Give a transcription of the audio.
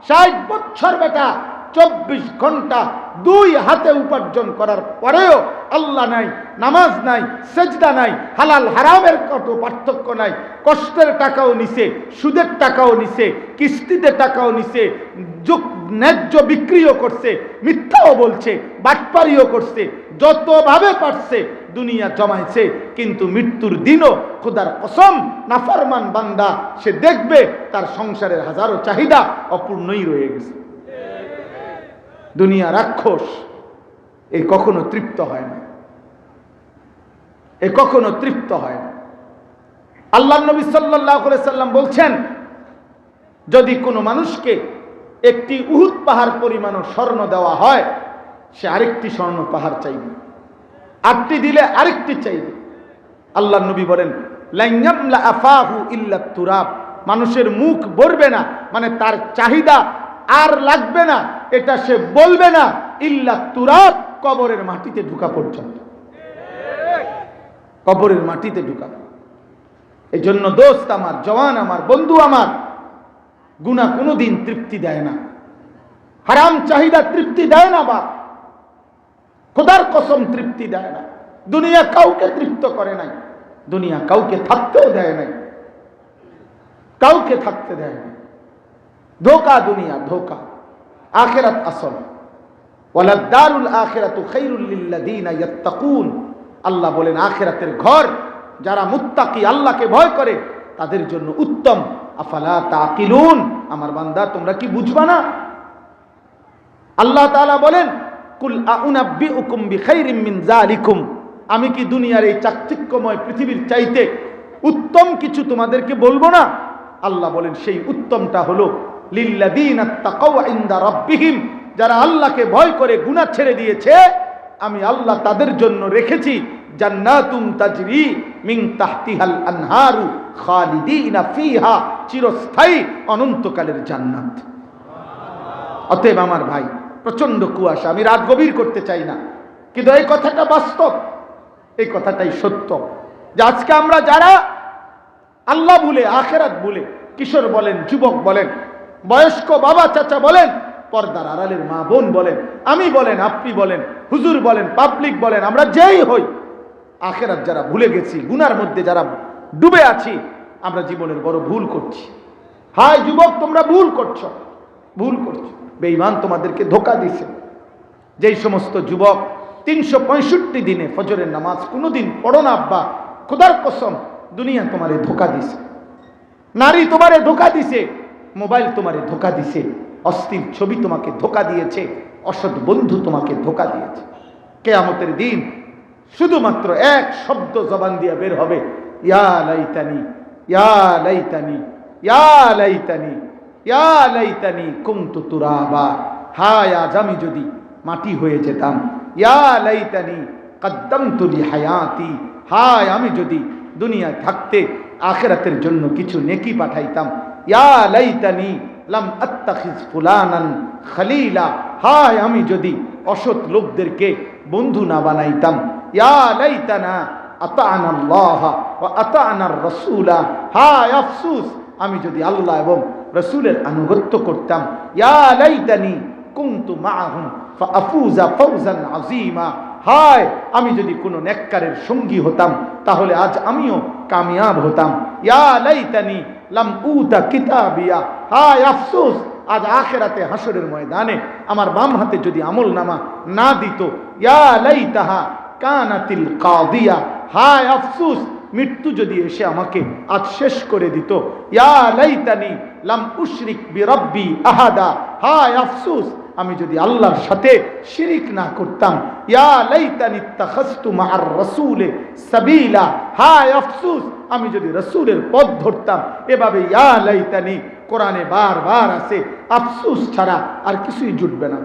60 বছর বেটা 24 ঘন্টা 2 হাতে উপার্জন করার পরেও আল্লাহ নাই, নামাজ নাই, সেজদা নাই, হালাল হারামের কত পার্থক্য নাই। কষ্টের টাকাও নিছে, সুদের টাকাও নিছে, কিস্তিতে টাকাও নিছে, ন্যায্য বিক্রিও করছে, মিথ্যাও বলছে, বাটপারিও করছে, যতভাবে পারছে দুনিয়া জমাইছে। কিন্তু মৃত্যুর দিনও খোদার কসম নাফরমান বান্দা সে দেখবে তার সংসারের হাজারো চাহিদা অপূর্ণই রয়ে গেছে। দুনিয়া রাক্ষস, এই কখনো তৃপ্ত হয় না, এ কখনো তৃপ্ত হয় না। আল্লাহর নবী সাল্লাল্লাহু আলাইহি সাল্লাম বলছেন, যদি কোনো মানুষকে একটি উহুদ পাহাড় পরিমাণ স্বর্ণ দেওয়া হয়, সে আরেকটি স্বর্ণ পাহাড় চাইবে, 8টি দিলে আরেকটি চাইবে। আল্লাহর নবী বলেন, লা ইয়ামলা আফাহু ইল্লা তুরাব, মানুষের মুখ ভরবে না, মানে তার চাহিদা আর লাগবে না, এটা সে বলবে না, ইল্লা তুরাব, কবরের মাটিতে ঢুকা পর্যন্ত, কবরের মাটিতে ঢুকা। এই জন্য দোস্ত আমার, জওয়ান আমার, বন্ধু আমার, গুনাহ কোনোদিন তৃপ্তি দেয় না, হারাম চাহিদা তৃপ্তি দেয় না, বা খোদার কসম তৃপ্তি দেয় না। দুনিয়া কাউকে তৃপ্ত করে নাই, দুনিয়া কাউকে থাকতেও দেয় নাই, কাউকে থাকতে দেয় নাই। ধোকা দুনিয়া, ধোকা। আখিরাত আসল। ওয়ালাদ-দারুল আখিরাতু খায়রুল লিল্লাযিনা ইয়াত্তাকুন। আল্লাহ বলেন আখিরাতের ঘর যারা মুত্তাকি, আল্লাহকে ভয় করে, তাদের জন্য উত্তম। আফালা তাকিলুন, আমার বান্দা তোমরা কি বুঝবা না? আল্লাহ তাআলা বলেন, কুল আউনাব্বিউকুম বিখাইরিম মিন যালিকুম, আমি কি দুনিয়ার এই চাকচিক্যময় পৃথিবীর চাইতে উত্তম কিছু তোমাদেরকে বলবো না? আল্লাহ বলেন সেই উত্তমটা হলো লিল্লাযিনা তাকাউ ইনদা রাব্বিহিম, যারা আল্লাহকে ভয় করে গুনাহ ছেড়ে দিয়েছে, আমি আল্লাহ তাদের জন্য রেখেছি জান্নাতুম তাজরি মিন তাহতিহাল আনহারু খালিদিনা ফিহা, চিরস্থায়ী অনন্তকালের জান্নাত। অতএব আমার ভাই, প্রচন্ড কুয়াশা, আমি রাত গভীর করতে চাই না, কিন্তু এই কথাটা বাস্তব, এই কথাটাই সত্য, যে আজকে আমরা যারা আল্লাহ ভুলে, আখিরাত ভুলে, কিশোর বলেন, যুবক বলেন, বয়স্ক বাবা চাচা বলেন, পর্দার আড়ালের মা বোন বলেন, আমি বলেন, আপনি বলেন, হুজুর বলেন, পাবলিক বলেন, আমরা যেই হই, আখিরাত যারা ভুলে গেছি, গুনার মধ্যে যারা ডুবে আছি, আমরা জীবনের বড় ভুল করছি। হায় যুবক, তোমরা ভুল করছো, ভুল করছো। বেঈমান তোমাদেরকে ধোঁকা দিছে। যেই সমস্ত যুবক 365 দিনে ফজরের নামাজ কোনোদিন পড়ো না, আব্বা খোদার কসম, দুনিয়া তোমারে ধোঁকা দিছে, নারী তোমারে ধোঁকা দিছে, মোবাইল তোমারে ধোঁকা দিছে, অস্থির ছবি তোমাকে ধোঁকা দিয়েছে, অসৎ বন্ধু তোমাকে ধোঁকা দিয়েছে। কিয়ামতের দিন শুধুমাত্র এক শব্দ জবান দিয়ে বের হবে, ইয়া লাইতানি, ইয়া লাইতানি, ইয়া লাইতানি, ইয়া লাইতানি কুনতু তুরাবা, হায় আজ আমি যদি মাটি হয়ে যেতাম, ইয়া লাইতানি কদ্দামতু লি হায়াতি, হায় আমি যদি দুনিয়ায় থাকতে আখিরাতের জন্য কিছু নেকি পাঠাইতাম, ইয়া লাইতানি লাম আত্তাখিজ ফুলানান খলিলা, হায় আমি যদি অসৎ লোকদেরকে বন্ধু না বানাইতাম, ইয়া লাইতানা আতা'না আল্লাহ ওয়া আতা'নার রাসূলা, হায় আফসোস আমি যদি আল্লাহ এবং রাসূলের আনুগত্য করতাম, ইয়া লাইতানি কুনতু মাআহুম ফাআফুজা ফাওজান আযীমা, হায় আমি যদি কোনো নেককারের সঙ্গী হতাম তাহলে আজ আমিও কামিয়াব হতাম, ইয়া লাইতানি লাম উতা কিতাবিয়া, হায় আফসোস আজ আখিরাতে হাসরের ময়দানে আমার বাম হাতে যদি আমল নামা না দিত, ইয়া লাইতাহা কানাতিল কাদিয়া, হায় আফসোস মৃত্যু যদি এসে আমাকে আজ শেষ করে দিত, ইয়া লাইতানি লাম উশরিক বিরাব্বি আহাদা, হায় আফসোস আমি যদি আল্লাহর সাথে শিরিক না করতাম, ইয়া লাইতানি ইত্তাখাযতু মা'আর রাসূলি সাবিলা, হায় আফসোস আমি যদি রাসূলের পথ ধরতাম। এভাবে ইয়া লাইতানি কোরআনে বারবার আছে, আফসোস ছাড়া আর কিছুই জুটবে না।